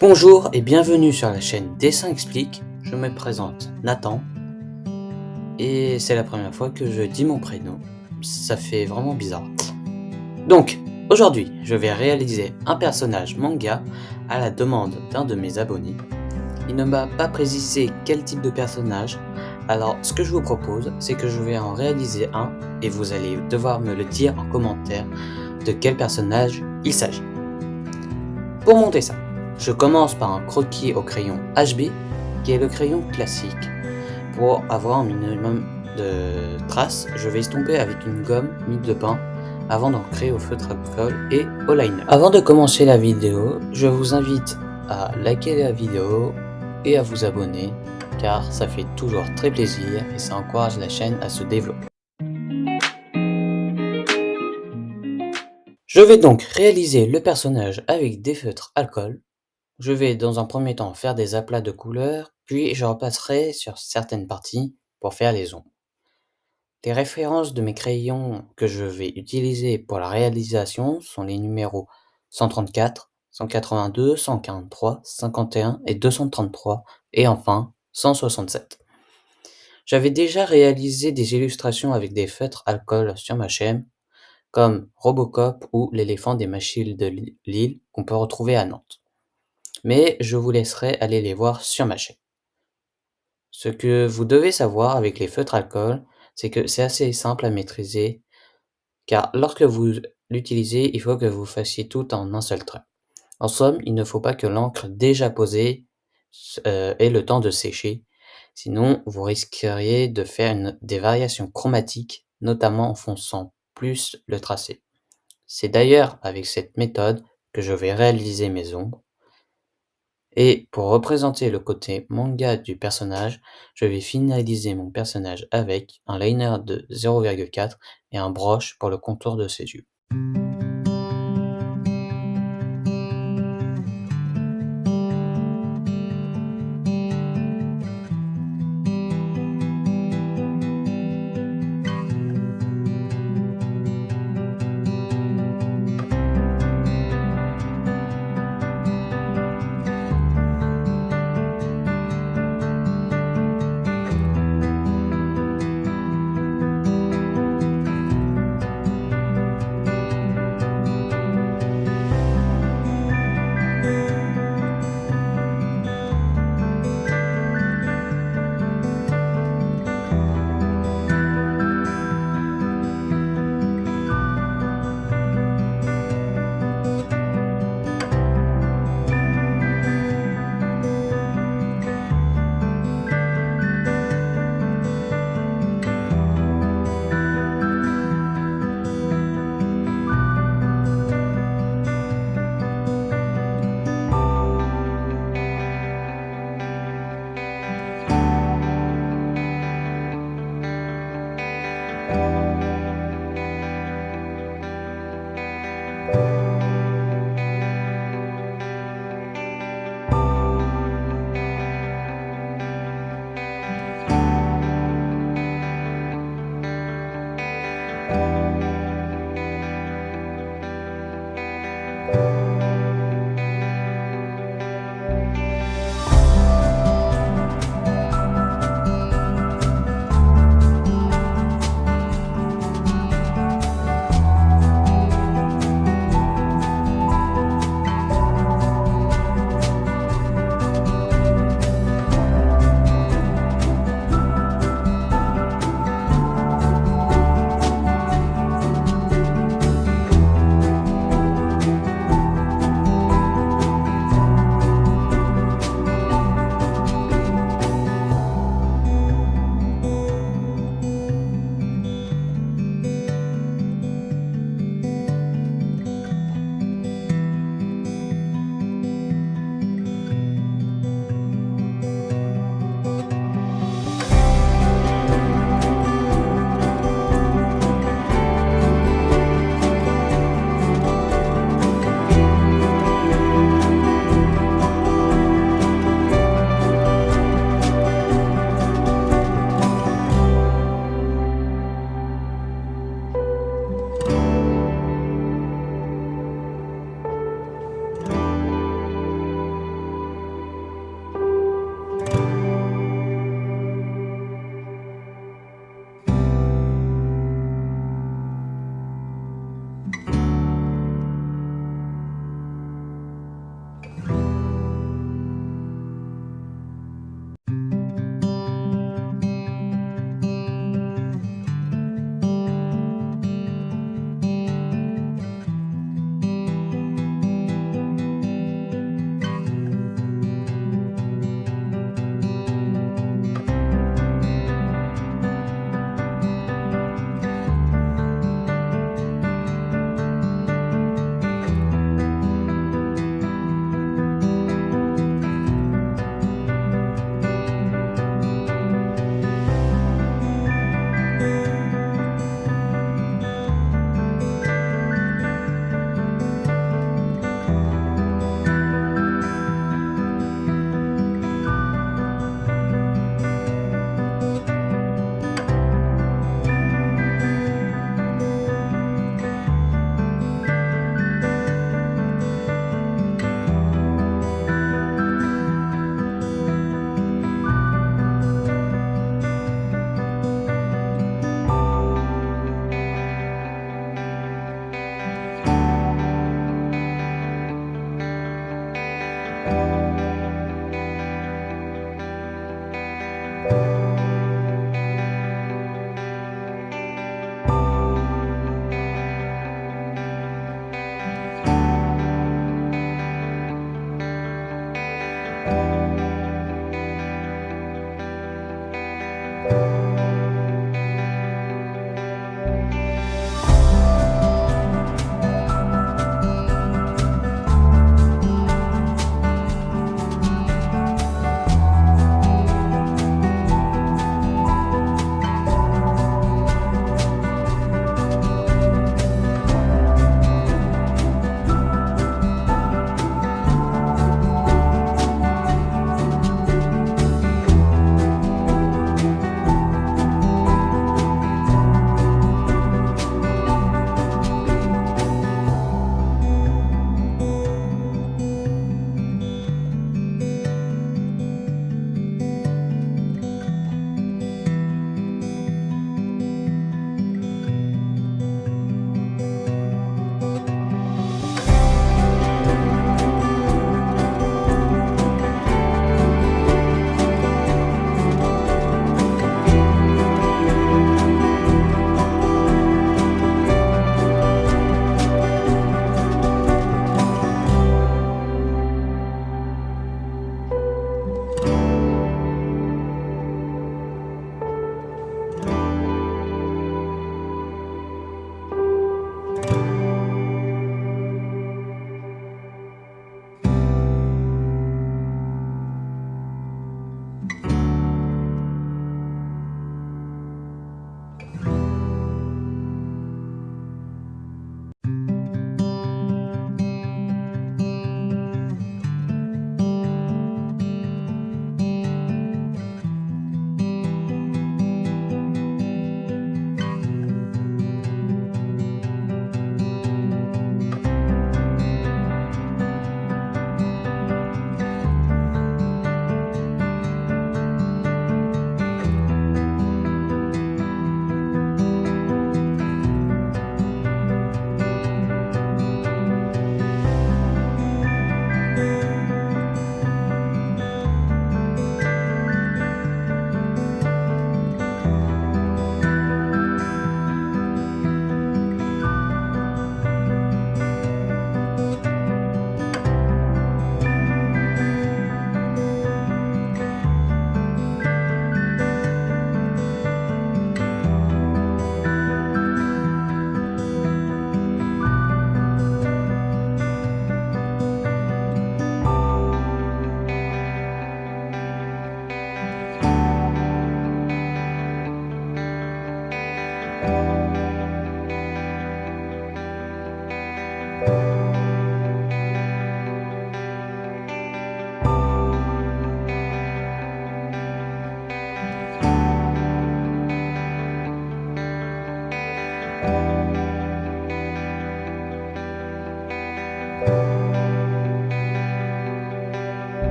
Bonjour et bienvenue sur la chaîne Dessin Explique. Je me présente Nathan et c'est la première fois que je dis mon prénom. Ça fait vraiment bizarre. Donc, aujourd'hui, je vais réaliser un personnage manga à la demande d'un de mes abonnés. Il ne m'a pas précisé quel type de personnage, alors ce que je vous propose, c'est que je vais en réaliser un et vous allez devoir me le dire en commentaire de quel personnage il s'agit. Pour monter ça, je commence par un croquis au crayon HB, qui est le crayon classique. Pour avoir un minimum de traces, je vais estomper avec une gomme mine de pain avant d'encrer au feutre alcool et au liner. Avant de commencer la vidéo, je vous invite à liker la vidéo et à vous abonner, car ça fait toujours très plaisir et ça encourage la chaîne à se développer. Je vais donc réaliser le personnage avec des feutres alcool. Je vais dans un premier temps faire des aplats de couleurs, puis je repasserai sur certaines parties pour faire les ombres. Les références de mes crayons que je vais utiliser pour la réalisation sont les numéros 134, 182, 143, 51 et 233 et enfin 167. J'avais déjà réalisé des illustrations avec des feutres alcool sur ma chaîne, comme Robocop ou l'éléphant des machines de Lille qu'on peut retrouver à Nantes. Mais je vous laisserai aller les voir sur ma chaîne. Ce que vous devez savoir avec les feutres alcool, c'est que c'est assez simple à maîtriser, car lorsque vous l'utilisez, il faut que vous fassiez tout en un seul trait. En somme, il ne faut pas que l'encre déjà posée ait le temps de sécher, sinon vous risqueriez de faire des variations chromatiques, notamment en fonçant plus le tracé. C'est d'ailleurs avec cette méthode que je vais réaliser mes ombres. Et pour représenter le côté manga du personnage, je vais finaliser mon personnage avec un liner de 0,4 et un brush pour le contour de ses yeux.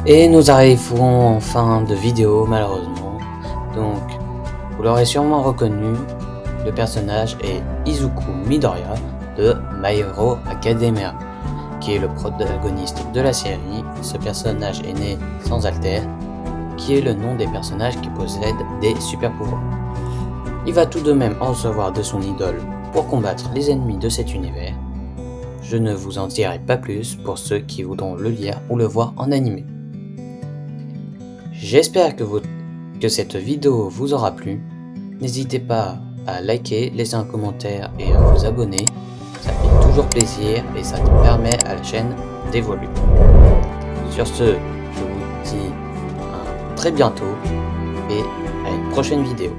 Et nous arrivons en fin de vidéo malheureusement. Donc, vous l'aurez sûrement reconnu, le personnage est Izuku Midoriya de My Hero Academia, qui est le protagoniste de la série. Ce personnage est né sans alter, qui est le nom des personnages qui possèdent des super pouvoirs. Il va tout de même en recevoir de son idole pour combattre les ennemis de cet univers. Je ne vous en dirai pas plus pour ceux qui voudront le lire ou le voir en animé. J'espère que cette vidéo vous aura plu. N'hésitez pas à liker, laisser un commentaire et à vous abonner. Ça fait toujours plaisir et ça permet à la chaîne d'évoluer. Sur ce, je vous dis à très bientôt et à une prochaine vidéo.